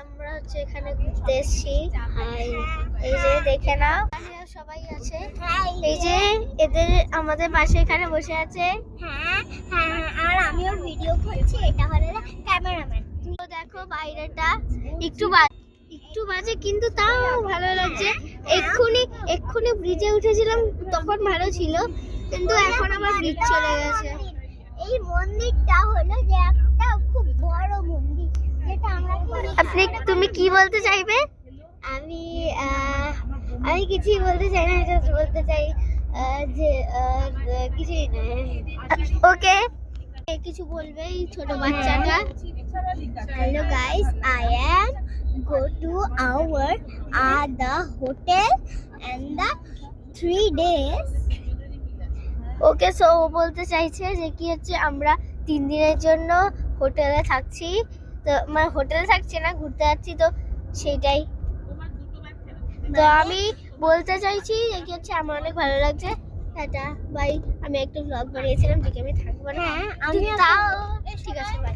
আমরা হচ্ছে এখানে ঘুরতে এসেছি। এই যে দেখে নাও সবাই আছে, এই যে এদের আমাদের পাশে এখানে বসে আছে। আর আমিও ভিডিও করছি, এটা হলো ক্যামেরাম্যান। তো দেখো বাইরেটা একটু বাজে কিন্তু তাও ভালো লাগছে। এক্ষুনি ব্রিজে উঠেছিলাম তখন ভালো ছিল, কিন্তু এখন আবার ব্রিজ চলে গেছে। এই মন্দিরটা হলো যে একটা খুব বড় মন্দির, যেটা আমরা তুমি কি বলতে চাইবে? আমি কিছুই বলতে চাই না, জাস্ট বলতে চাই যে কিছুই না। ওকে, কিছু বলবে এই ছোট বাচ্চাটা? Hello guys, I am go to our the hotel and the 3 days. Okay, so ও বলতে চাইছে যে কি হচ্ছে আমরা 3 দিনের জন্য হোটেলে থাকছি। তো মানে হোটেলে থাকছি না, ঘুরতে যাচ্ছি, তো সেইটাই। তো আমি বলতে চাইছি যে কি হচ্ছে আমার অনেক ভালো লাগছে। Tata bye. আমি একটা ব্লগ বানিয়েছিলাম যেটা আমি থাকবো না, আমি তাও ঠিক আছে বাই।